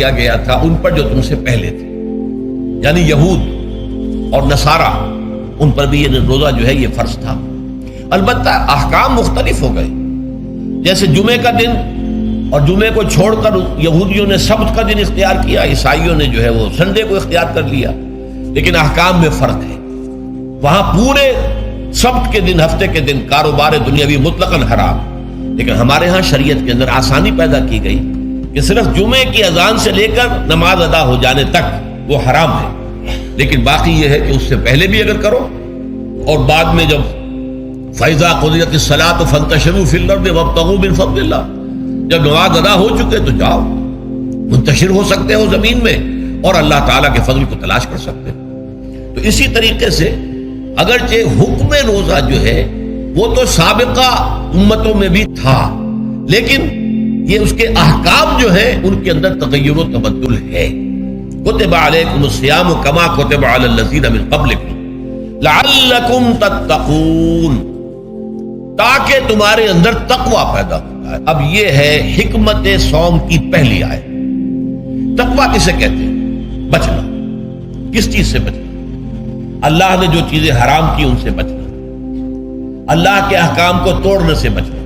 کیا گیا تھا ان پر جو تم سے پہلے تھے، یعنی یہود اور نصارہ، ان پر بھی یہ روزہ جو ہے یہ فرض تھا۔ البتہ احکام مختلف ہو گئے، جیسے جمعے کا دن اور جمعے کو چھوڑ کر یہودیوں نے سبت کا دن اختیار کیا، عیسائیوں نے جو ہے وہ سنڈے کو اختیار کر لیا، لیکن احکام میں فرق ہے۔ وہاں پورے سبت کے دن، ہفتے کے دن کاروبار دنیاوی مطلقاً حرام، لیکن ہمارے ہاں شریعت کے اندر آسانی پیدا کی گئی کہ صرف جمعے کی اذان سے لے کر نماز ادا ہو جانے تک وہ حرام ہے، لیکن باقی یہ ہے کہ اس سے پہلے بھی اگر کرو اور بعد میں جب فَإِذَا قُضِيَتِ الصَّلَاةُ فَانتَشِرُوا فِي الْأَرْضِ وَابْتَغُوا مِن فَضْلِ اللَّهِ، جب نماز ادا ہو چکے تو جاؤ، منتشر ہو سکتے ہو زمین میں اور اللہ تعالیٰ کے فضل کو تلاش کر سکتے ہو۔ تو اسی طریقے سے اگرچہ حکم روزہ جو ہے وہ تو سابقہ امتوں میں بھی تھا، لیکن یہ اس کے احکام جو ہے ان کے اندر تغیر و تبدل ہے۔ کتب علیکم الصیام کما کتب علی الذین من قبلکم لعلکم تتقون، تاکہ تمہارے اندر تقوی پیدا ہوتا ہے۔ اب یہ ہے حکمت صوم کی پہلی آیت۔ تقوی کسے کہتے ہیں؟ بچنا۔ کس چیز سے بچنا؟ اللہ نے جو چیزیں حرام کی ان سے بچنا، اللہ کے احکام کو توڑنے سے بچنا۔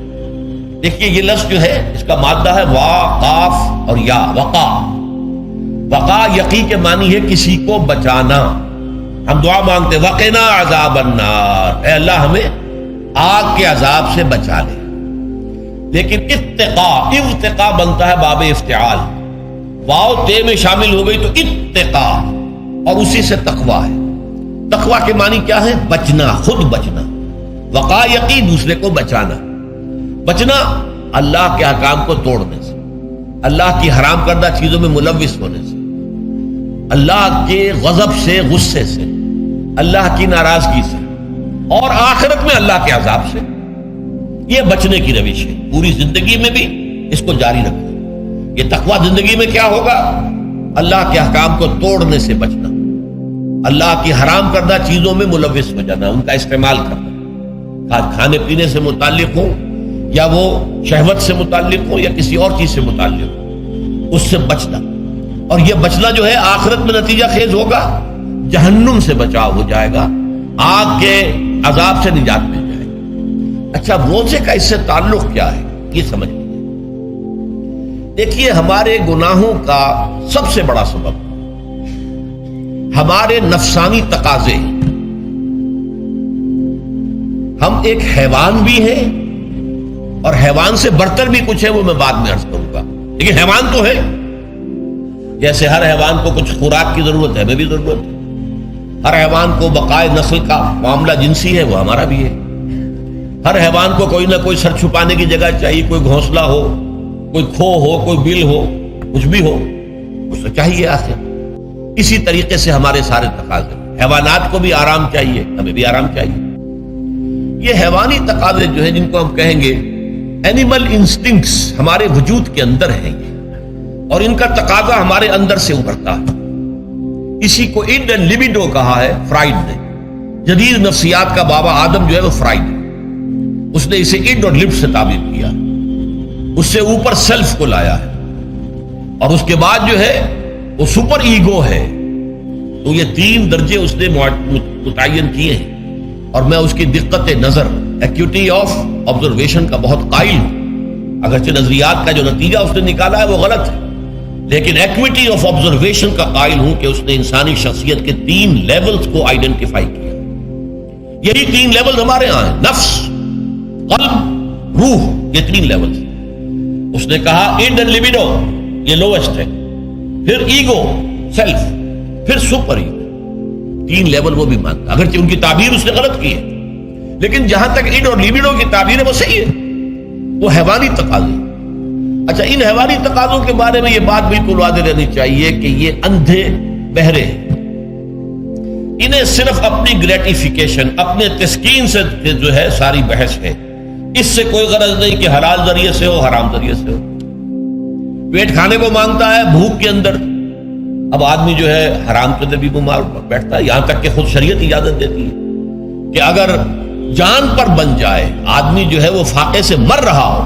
دیکھیے یہ لفظ جو ہے اس کا مادہ ہے وا، قاف اور یا، وقا۔ وقا یقی کے معنی ہے کسی کو بچانا۔ ہم دعا مانگتے وقنا عذاب النار، اے اللہ ہمیں آگ کے عذاب سے بچا لے، لیکن ارتقا بنتا ہے باب افتعال، واو تے میں شامل ہو گئی تو اتقا، اور اسی سے تقوی ہے۔ تقوی کے معنی کیا ہے؟ بچنا، خود بچنا۔ وقا یقی دوسرے کو بچانا۔ بچنا اللہ کے احکام کو توڑنے سے، اللہ کی حرام کردہ چیزوں میں ملوث ہونے سے، اللہ کے غضب سے، غصے سے، اللہ کی ناراضگی سے، اور آخرت میں اللہ کے عذاب سے۔ یہ بچنے کی روش ہے، پوری زندگی میں بھی اس کو جاری رکھو۔ یہ تقوی زندگی میں کیا ہوگا؟ اللہ کے احکام کو توڑنے سے بچنا، اللہ کی حرام کردہ چیزوں میں ملوث ہو جانا، ان کا استعمال کرنا، کھانے پینے سے متعلق ہو یا وہ شہوت سے متعلق ہو یا کسی اور چیز سے متعلق ہو، اس سے بچنا۔ اور یہ بچنا جو ہے آخرت میں نتیجہ خیز ہوگا، جہنم سے بچاؤ ہو جائے گا، آگ کے عذاب سے نجات مل جائے گا۔ اچھا روزے کا اس سے تعلق کیا ہے یہ سمجھ لیجیے۔ دیکھیے ہمارے گناہوں کا سب سے بڑا سبب ہمارے نفسانی تقاضے۔ ہم ایک حیوان بھی ہیں اور حیوان سے برتر بھی کچھ ہے، وہ میں بعد میں عرض کروں گا، لیکن حیوان تو ہے۔ جیسے ہر حیوان کو کچھ خوراک کی ضرورت ہے، ہمیں بھی ضرورت ہے۔ ہر حیوان کو بقائے نسل کا معاملہ جنسی ہے، وہ ہمارا بھی ہے۔ ہر حیوان کو کوئی نہ کوئی سر چھپانے کی جگہ چاہیے، کوئی گھونسلہ ہو، کوئی کھو ہو، کوئی بل ہو، کچھ بھی ہو، اس کو چاہیے آخر۔ اسی طریقے سے ہمارے سارے تقاضے، حیوانات کو بھی آرام چاہیے، ہمیں بھی آرام چاہیے۔ یہ حیوانی تقاضے جو ہیں جن کو ہم کہیں گے اینیمل انسٹنکٹس، ہمارے وجود کے اندر ہیں یہ، اور ان کا تقاضا ہمارے اندر سے ابھرتا ہے۔ اسی کو اڈ اینڈ لیبیڈو کہا ہے فرائڈ نے۔ جدید نفسیات کا بابا آدم جو ہے وہ فرائڈ ہے، اس نے اسے اڈ اور لب سے تعبیر کیا، اس سے اوپر سیلف کو لایا ہے، اور اس کے بعد جو ہے وہ سپر ایگو ہے۔ تو یہ تین درجے اس نے متعین کیے ہیں، اور میں اس کی دقت نظر، ایکیوٹی آف آبزرویشن کا بہت قائل ہوں۔ اگرچہ نظریات کا جو نتیجہ اس نے نکالا ہے وہ غلط ہے، لیکن ایکویٹی آف آبزرویشن کا قائل ہوں کہ اس نے انسانی شخصیت کے 3 لیولز کو آئیڈینٹیفائی کیا۔ یہی 3 لیولز ہمارے ہاں ہیں، نفس، قلب، روح، یہ 3 لیولز۔ اس نے کہا اڈ اینڈ لیبیڈو یہ لوسٹ ہے، پھر ایگو، سیلف، پھر سپر ایگو۔ 3 لیول وہ بھی مانتا، اگرچہ ان کی تعبیر اس نے غلط کی ہے، لیکن جہاں تک اڈ اور لیبیڈو کی تعبیر ہے وہ صحیح ہے، وہ حیوانی تقاضے۔ اچھا ان حیوانی تقاضوں کے بارے میں یہ بات بالکل واضح رہنی چاہیے کہ یہ اندھے بہرے ہیں، انہیں صرف اپنی گریٹیفیکیشن، اپنے تسکین سے جو ہے ساری بحث ہے، اس سے کوئی غرض نہیں کہ حلال ذریعے سے ہو حرام ذریعے سے ہو۔ پیٹ کھانے کو مانگتا ہے بھوک کے اندر، اب آدمی جو ہے حرام کے اندر بھی بیمار بیٹھتا ہے، یہاں تک کہ خود شریعت اجازت دیتی ہے کہ اگر جان پر بن جائے آدمی جو ہے وہ فاقے سے مر رہا ہو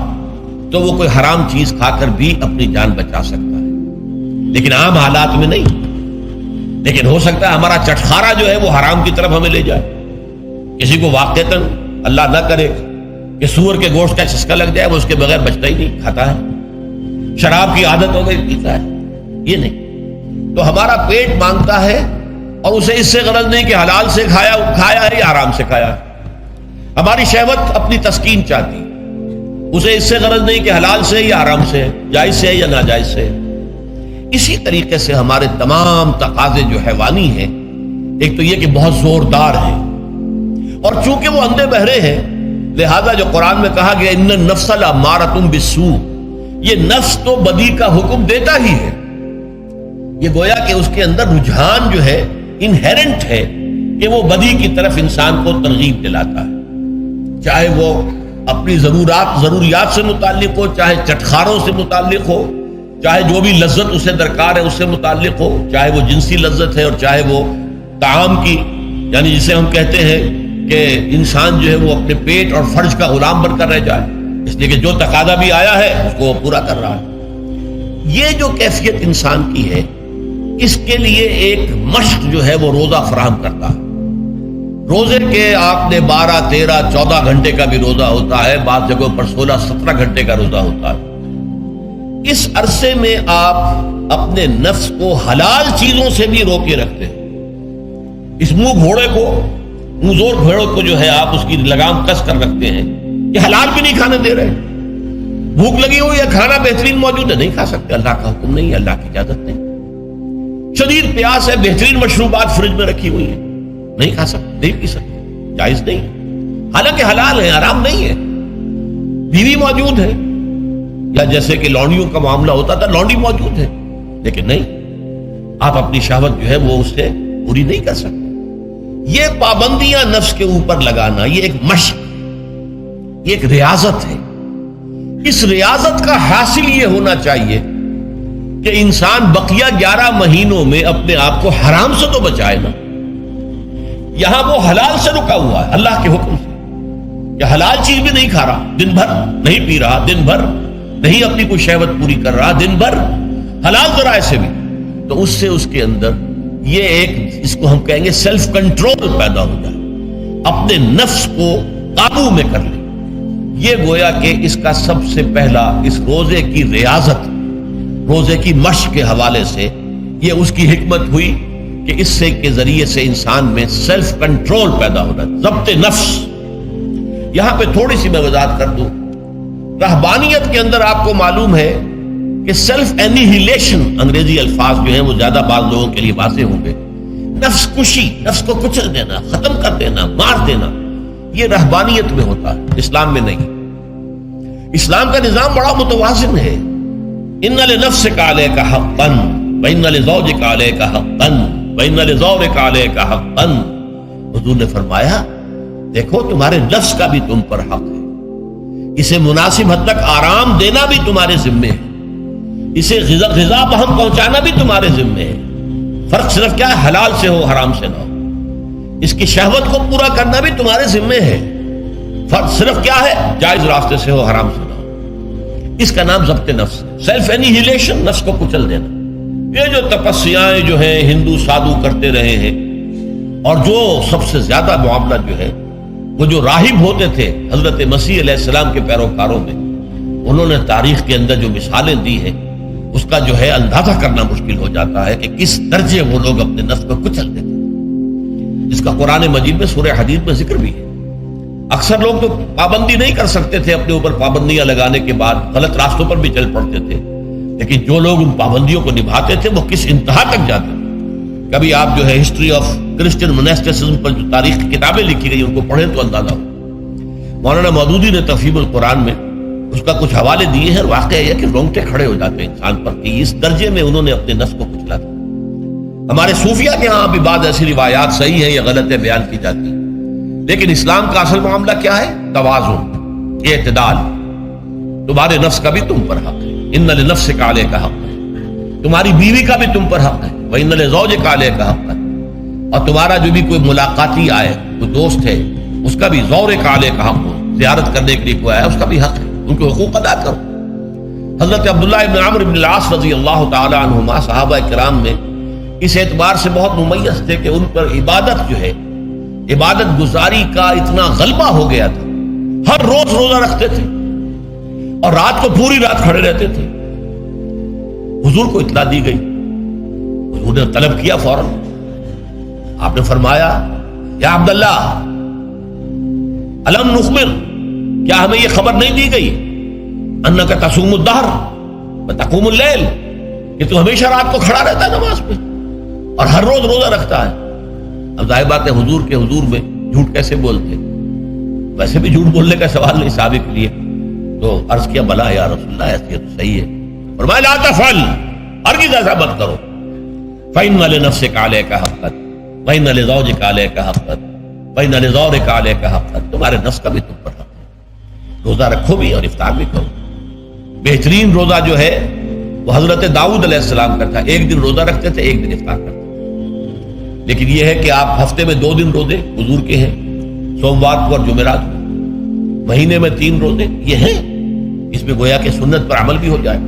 تو وہ کوئی حرام چیز کھا کر بھی اپنی جان بچا سکتا ہے۔ لیکن عام حالات میں نہیں. لیکن ہو سکتا ہے ہمارا چٹخارا جو ہے وہ حرام کی طرف ہمیں لے جائے. کسی کو واقعتاً اللہ نہ کرے کہ سور کے گوشت کا چسکا لگ جائے، وہ اس کے بغیر بچتا ہی نہیں، کھاتا ہے. شراب کی عادت ہو گئی، پیتا ہے. یہ نہیں. تو ہمارا پیٹ مانگتا ہے اور اسے اس سے غرض نہیں کہ حلال سے کھایا ہے یا حرام سے کھایا ہے. ہماری شہوت اپنی تسکین چاہتی، اسے اس سے غرض نہیں کہ حلال سے یا حرام سے، جائز سے یا ناجائز سے. اسی طریقے سے ہمارے تمام تقاضے جو حیوانی ہیں، ایک تو یہ کہ بہت زوردار ہیں، اور چونکہ وہ اندھے بہرے ہیں لہذا جو قرآن میں کہا گیا ان النفس لامارۃ بالسوء، یہ نفس تو بدی کا حکم دیتا ہی ہے. یہ گویا کہ اس کے اندر رجحان جو ہے انہیرنٹ ہے کہ وہ بدی کی طرف انسان کو ترغیب دلاتا ہے، چاہے وہ اپنی ضروریات سے متعلق ہو، چاہے چٹخاروں سے متعلق ہو، چاہے جو بھی لذت اسے درکار ہے اس سے متعلق ہو، چاہے وہ جنسی لذت ہے اور چاہے وہ طعام کی، یعنی جسے ہم کہتے ہیں کہ انسان جو ہے وہ اپنے پیٹ اور فرج کا غلام بن کر رہ جائے، اس لیے کہ جو تقاضا بھی آیا ہے اس کو وہ پورا کر رہا ہے. یہ جو کیفیت انسان کی ہے، اس کے لیے ایک مشق جو ہے وہ روزہ فراہم کرتا ہے. روزے کے آپ نے 12 13 14 گھنٹے کا بھی روزہ ہوتا ہے، بعض جگہوں پر 16 17 گھنٹے کا روزہ ہوتا ہے. اس عرصے میں آپ اپنے نفس کو حلال چیزوں سے بھی روکے رکھتے ہیں. اس منہ زور گھوڑے کو جو ہے آپ اس کی لگام کس کر رکھتے ہیں کہ حلال بھی نہیں کھانے دے رہے. بھوک لگی ہوئی ہے، کھانا بہترین موجود ہے، نہیں کھا سکتے، اللہ کا حکم نہیں ہے، اللہ کی اجازت نہیں. شدید پیاس ہے، بہترین مشروبات فریج میں رکھی ہوئی ہے، نہیں کھا سکتے، نہیں پی سکتے، جائز نہیں، حالانکہ حلال ہے، حرام نہیں ہے. بیوی موجود ہے، یا جیسے کہ لونڈیوں کا معاملہ ہوتا تھا، لونڈی موجود ہے، لیکن نہیں، آپ اپنی شہوت جو ہے وہ اس سے پوری نہیں کر سکتے. یہ پابندیاں نفس کے اوپر لگانا، یہ ایک مشق، یہ ایک ریاضت ہے. اس ریاضت کا حاصل یہ ہونا چاہیے کہ انسان بقیہ 11 مہینوں میں اپنے آپ کو حرام سے تو بچائے نا. یہاں وہ حلال سے رکا ہوا ہے اللہ کے حکم سے، کہ حلال چیز بھی نہیں کھا رہا، دن بھر نہیں پی رہا، دن بھر نہیں اپنی کوئی شہوت پوری کر رہا، دن بھر حلال ذرائع سے بھی، تو اس سے اس کے اندر یہ ایک، اس کو ہم کہیں گے سیلف کنٹرول پیدا ہو جائے، اپنے نفس کو قابو میں کر لے. یہ گویا کہ اس کا سب سے پہلا، اس روزے کی ریاضت، روزے کی مشق کے حوالے سے یہ اس کی حکمت ہوئی کہ اس سے کے ذریعے سے انسان میں سیلف کنٹرول پیدا ہونا، ضبط نفس. یہاں پہ تھوڑی سی میں وضاحت کر دوں. رہبانیت کے اندر آپ کو معلوم ہے کہ سیلف اینیہیلیشن، انگریزی الفاظ جو ہیں وہ زیادہ بعض لوگوں کے لیے واضح ہوں گے، نفس کشی، نفس کو کچل دینا، ختم کر دینا، مار دینا، یہ رہبانیت میں ہوتا ہے، اسلام میں نہیں. اسلام کا نظام بڑا متوازن ہے. ان لنفسک علیک حقا وان لزوجک علیک حقا وان لزورک علیک حقا. حضور نے فرمایا دیکھو تمہارے نفس کا بھی تم پر حق ہے، اسے مناسب حد تک آرام دینا بھی تمہارے ذمے ہے، اسے غذا بہم پہنچانا بھی تمہارے ذمے ہے. فرق صرف کیا ہے، حلال سے ہو حرام سے نہ ہو. اس کی شہوت کو پورا کرنا بھی تمہارے ذمے ہے. فرق صرف کیا ہے، جائز راستے سے ہو حرام سے نہ ہو. اس کا نام ضبط نفس، سیلف اینیہیلیشن، نفس کو کچل دینا. یہ جو تپسیاں جو ہیں ہندو سادھو کرتے رہے ہیں، اور جو سب سے زیادہ معاملہ جو ہے وہ جو راہب ہوتے تھے حضرت مسیح علیہ السلام کے پیروکاروں میں، انہوں نے تاریخ کے اندر جو مثالیں دی ہیں اس کا جو ہے اندازہ کرنا مشکل ہو جاتا ہے کہ کس درجے وہ لوگ اپنے نفس کو کچل دیتے ہیں، جس کا قرآن مجید میں سورہ حدید میں ذکر بھی ہے. اکثر لوگ تو پابندی نہیں کر سکتے تھے، اپنے اوپر پابندیاں لگانے کے بعد غلط راستوں پر بھی چل پڑتے تھے، لیکن جو لوگ ان پابندیوں کو نبھاتے تھے وہ کس انتہا تک جاتے تھے. کبھی آپ جو ہے ہسٹری آف کرسچن موناسٹسزم پر جو تاریخ کی کتابیں لکھی گئی ان کو پڑھیں تو اندازہ ہو. مولانا مودودی نے تفہیم القرآن میں اس کا کچھ حوالے دیے ہیں، اور واقعہ یہ کہ رونگٹے کھڑے ہو جاتے ہیں انسان پر کہ اس درجے میں انہوں نے اپنے نفس کو کچلا تھا. ہمارے صوفیہ کے ہاں بھی بعض ایسی روایات صحیح ہیں یا غلط بیان کی جاتی ہیں، لیکن اسلام کا اصل معاملہ کیا ہے، توازن، اعتدال. تمہارے نفس کا بھی تم پر حق ہے، ان لنفسک علیک حق ہے، تمہاری بیوی کا بھی تم پر حق ہے، وَإِنَّ لِزَوْجِكَ عَلَيْكَ حَقًّا، اور تمہارا جو بھی کوئی ملاقاتی آئے، کوئی دوست ہے، اس کا بھی زورک علیک حق، زیارت کرنے کے لیے کوئی آیا اس کا بھی حق ہے، ان کے حقوق ادا کرو. حضرت عبداللہ ابن عمرو ابن العاص رضی اللہ تعالی عنہما صحابہ کرام میں اس اعتبار سے بہت ممیز تھے کہ ان پر عبادت جو ہے، عبادت گزاری کا اتنا غلبہ ہو گیا تھا، ہر روز روزہ رکھتے تھے اور رات کو پوری رات کھڑے رہتے تھے۔ حضور کو اطلاع دی گئی، حضور نے طلب کیا فوراً، آپ نے فرمایا یا عبداللہ الم نخبر، کیا ہمیں یہ خبر نہیں دی گئی انک تصوم الدہر وتقوم اللیل، کہ تو ہمیشہ رات کو کھڑا رہتا ہے نماز پہ اور ہر روز روزہ رکھتا ہے۔ اب ظاہر بات ہے حضور کے حضور میں جھوٹ کیسے بولتے، ویسے بھی جھوٹ بولنے کا سوال نہیں صحابہ کے لیے، تو عرض کیا بلا یا رسول اللہ ایسے تو صحیح ہے، فرمایا لا تفعل، ہرگز ایسا مت کرو، فإن لنفسك عليك حقا وإن لزوجك عليك حقا وإن لزوجك عليك حقا، تمہارے نفس کا بھی تم پر حق ہے، روزہ رکھو بھی اور افطار بھی کرو۔ بہترین روزہ جو ہے وہ حضرت داؤد علیہ السلام کا تھا، ایک دن روزہ رکھتے تھے، ایک دن افطار کرتے تھے، لیکن یہ ہے کہ آپ ہفتے میں 2 دن روزے حضور کے ہیں، سوموار کو اور جمعرات کو، مہینے میں 3 روزے یہ ہیں، اس میں گویا کہ سنت پر عمل بھی ہو جائے،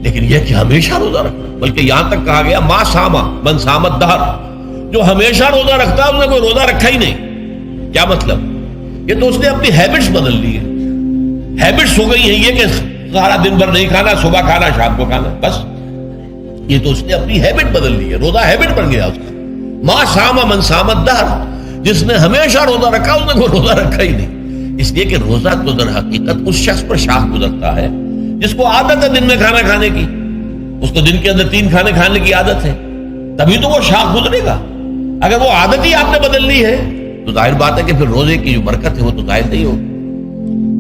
لیکن یہ کہ ہمیشہ روزہ رکھنا، بلکہ یہاں تک کہا گیا ما ساما من سامت دہر، جو ہمیشہ روزہ رکھتا ہے اس نے کوئی روزہ رکھا ہی نہیں۔ کیا مطلب؟ یہ تو اس نے اپنی ہیبٹس بدل لی ہے، ہیبٹس ہو گئی ہیں یہ کہ سارا دن بھر نہیں کھانا، صبح کھانا شام کو کھانا، بس یہ تو اس نے اپنی ہیبٹ بدل لی ہے، روزہ ہیبٹ بن گیا اس کا۔ ما ساما من سامت دہر، جس نے ہمیشہ روزہ رکھا اس نے کوئی روزہ رکھا ہی نہیں، اس لیے کہ روزہ تو در حقیقت اس شخص پر شاخ گزرتا ہے جس کو عادت ہے دن میں کھانا کھانے کی، اس کو دن کے اندر 3 کھانے کھانے کی عادت ہے، تبھی تو وہ شاخ گزرے گا۔ اگر وہ عادت ہی آپ نے بدل لی ہے تو ظاہر بات ہے کہ پھر روزے کی جو برکت ہے وہ تو ظاہر نہیں ہوگی۔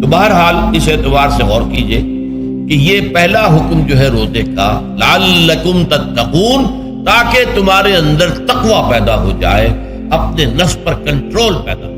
تو بہرحال اس اعتبار سے غور کیجئے کہ یہ پہلا حکم جو ہے روزے کا، لعلکم تتقون، تاکہ تمہارے اندر تقوی پیدا ہو جائے، اپنے نفس پر کنٹرول پیدا ہو۔